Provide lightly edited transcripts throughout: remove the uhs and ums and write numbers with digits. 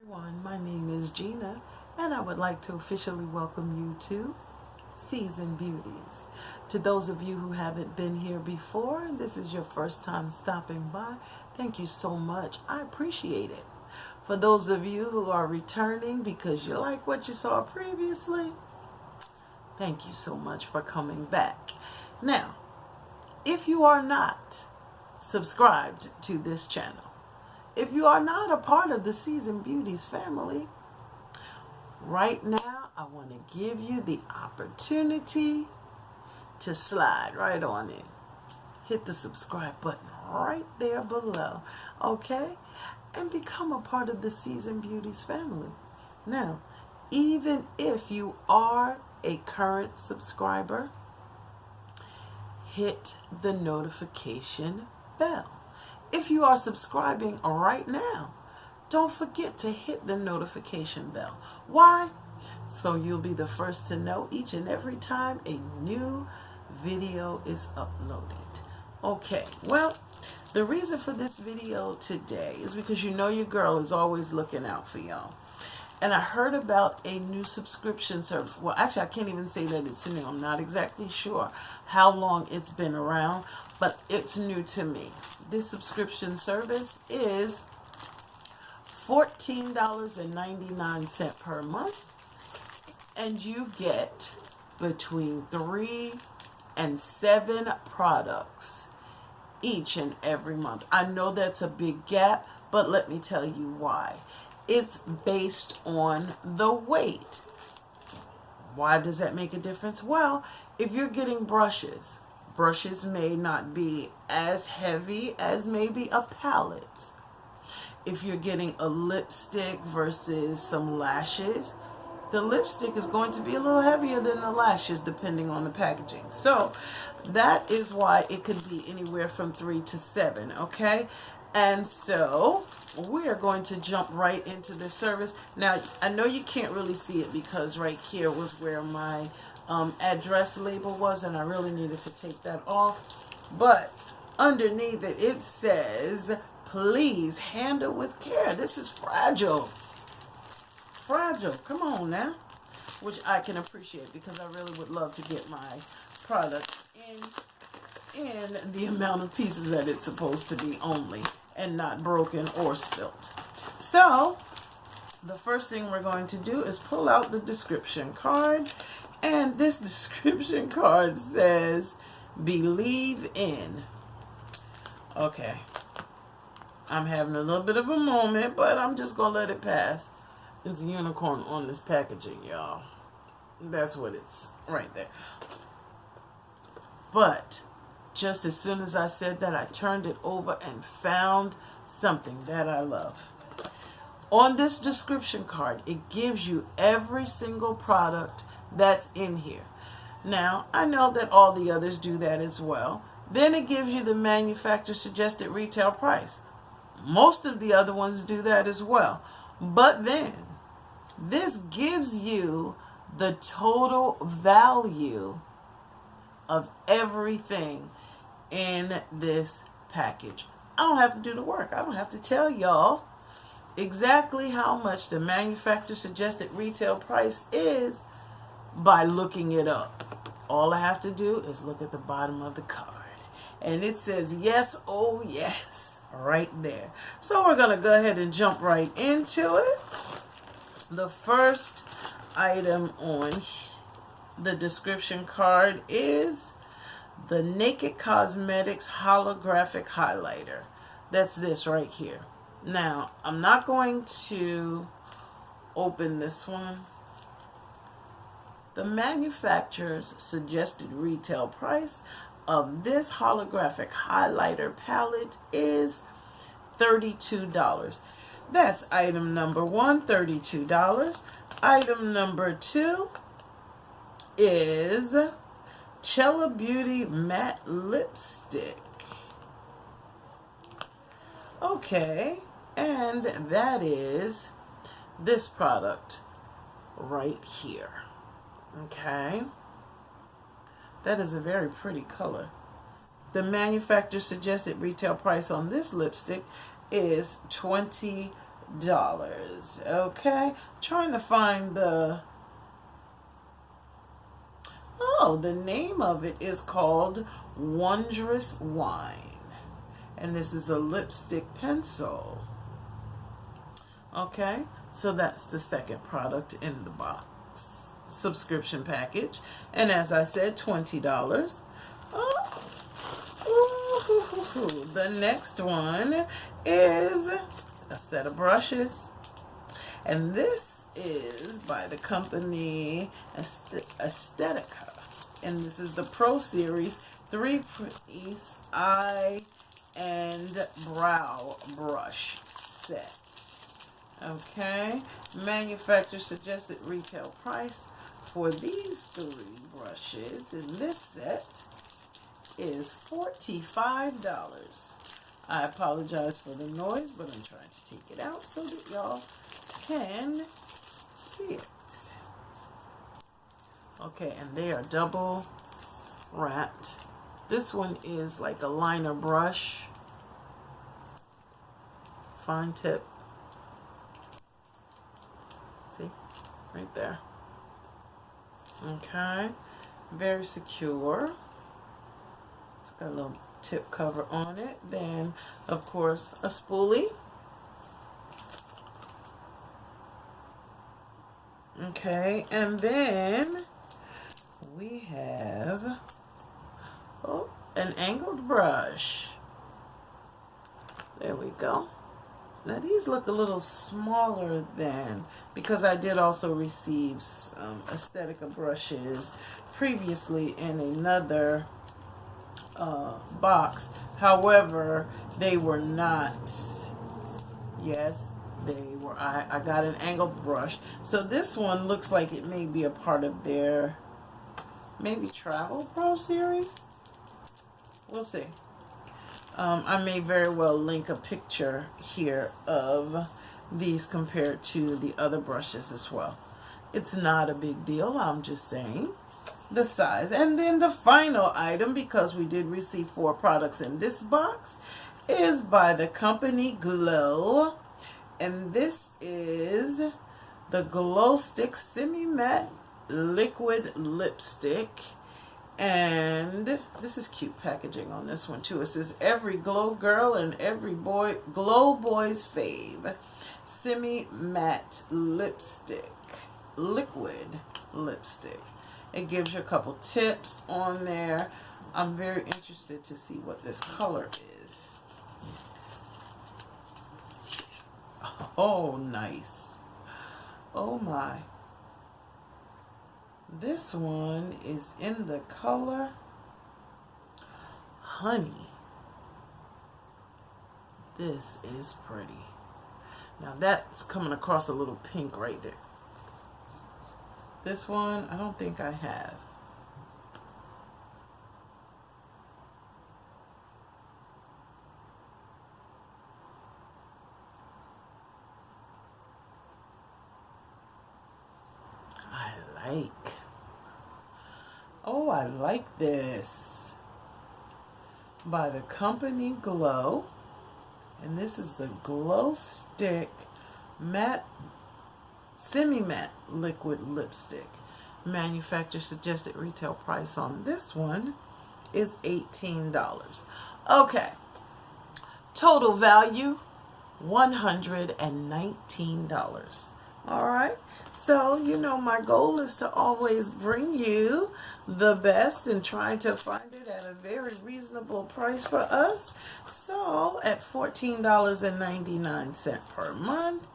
Everyone, my name is Gina, and I would like to officially welcome you to Seasoned Beauties. To those of you who haven't been here before, and this is your first time stopping by, thank you so much. I appreciate it. For those of you who are returning because you like what you saw previously, thank you so much for coming back. Now, if you are not subscribed to this channel, if you are not a part of the Seasoned Beauties family, right now I want to give you the opportunity to slide right on in. Hit the subscribe button right there below, okay? And become a part of the Seasoned Beauties family. Now, even if you are a current subscriber, hit the notification bell. If you are subscribing right now, don't forget to hit the notification bell. Why? So you'll be the first to know each and every time a new video is uploaded. Okay, well, the reason for this video today is because you know your girl is always looking out for y'all. And I heard about a new subscription service. Well, actually, I can't even say that it's new. I'm not exactly sure how long it's been around, but it's new to me. This subscription service is $14.99 per month, and you get between 3 and 7 products each and every month. I know that's a big gap, but let me tell you why. It's based on the weight. Why does that make a difference? Well, if you're getting brushes may not be as heavy as maybe a palette. If you're getting a lipstick versus some lashes, the lipstick is going to be a little heavier than the lashes depending on the packaging. So that is why it could be anywhere from 3 to 7, okay? And so we are going to jump right into this service. Now, I know you can't really see it because right here was where my address label was, and I really needed to take that off. But underneath it, it says, please handle with care. This is fragile. Fragile. Come on now. Which I can appreciate because I really would love to get my product in the amount of pieces that it's supposed to be only, and not broken or spilt. So the first thing we're going to do is pull out the description card, and this description card says believe in. Okay, I'm having a little bit of a moment, but I'm just gonna let it pass. It's a unicorn on this packaging, y'all. That's what it's right there. But just as soon as I said that, I turned it over and found something that I love. On this description card, it gives you every single product that's in here. Now, I know that all the others do that as well. Then it gives you the manufacturer suggested retail price. Most of the other ones do that as well. But then, this gives you the total value of everything in this package. I don't have to do the work. I don't have to tell y'all exactly how much the manufacturer suggested retail price is by looking it up. All I have to do is look at the bottom of the card, and it says yes, oh yes, right there. So we're gonna go ahead and jump right into it. The first item on the description card is the Naked Cosmetics holographic highlighter. That's this right here. Now, I'm not going to open this one. The manufacturer's suggested retail price of this holographic highlighter palette is $32. That's item number 1, $32. Item number 2 is Cella Beauty Matte Lipstick. Okay, and that is this product right here. Okay, that is a very pretty color. The manufacturer suggested retail price on this lipstick is $20. Okay, trying to find the, oh, the name of it is called Wondrous Wine. And this is a lipstick pencil. Okay, so that's the second product in the box subscription package. And as I said, $20. Oh, the next one is a set of brushes. And this is by the company Aesthetica. And this is the Pro Series 3-piece eye and brow brush set. Okay, manufacturer suggested retail price for these 3 brushes in this set is $45. I apologize for the noise, but I'm trying to take it out so that y'all can see it. Okay, and they are double wrapped. This one is like a liner brush, fine tip. See, right there. Okay, very secure. It's got a little tip cover on it. Then, of course, a spoolie. Okay, and then we have, oh, an angled brush. There we go. Now these look a little smaller than, because I did also receive some Aesthetica brushes previously in another box. However, they were not, yes, they were, I got an angled brush. So this one looks like it may be a part of their, maybe Travel Pro series. We'll see. I may very well link a picture here of these compared to the other brushes as well. It's not a big deal. I'm just saying the size. And then the final item, because we did receive 4 products in this box, is by the company Glow. And this is the Glow Stick Semi-Matte Liquid Lipstick. And this is cute packaging on this one too. It says every glow girl and every boy, glow boy's fave. Semi-matte lipstick, liquid lipstick. It gives you a couple tips on there. I'm very interested to see what this color is. Oh, nice. Oh my. This one is in the color Honey. This is pretty. Now that's coming across a little pink right there. This one, I don't think I have. Oh, I like this. By the company Glow. And this is the Glow Stick Matte, Semi-Matte Liquid Lipstick. Manufacturer suggested retail price on this one is $18. Okay. Total value, $119. All right. So, you know, my goal is to always bring you the best and try to find it at a very reasonable price for us. So, at $14.99 per month,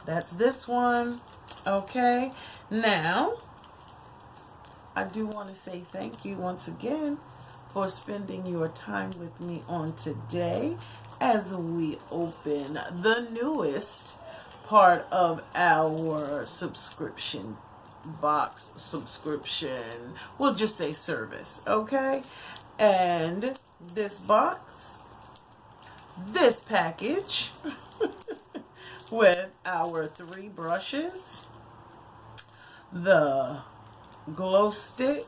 that's this one. Okay. Now, I do want to say thank you once again for spending your time with me on today as we open the newest part of our subscription box, subscription, we'll just say service, okay? And this box, this package with our 3 brushes, the Glow Stick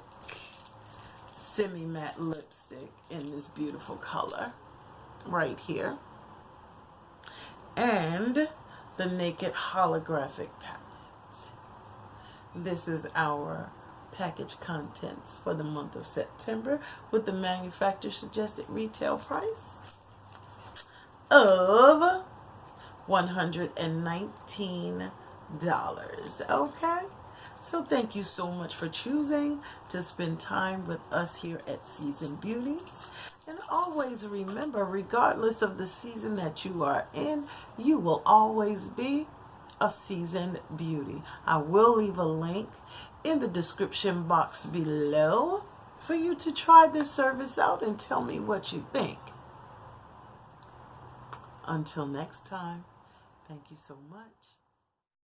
Semi-Matte Lipstick in this beautiful color right here, and the Naked Holographic Palette. This is our package contents for the month of September with the manufacturer suggested retail price of $119. Okay, so thank you so much for choosing to spend time with us here at Seasoned Beauties. And always remember, regardless of the season that you are in, you will always be a seasoned beauty. I will leave a link in the description box below for you to try this service out and tell me what you think. Until next time, thank you so much.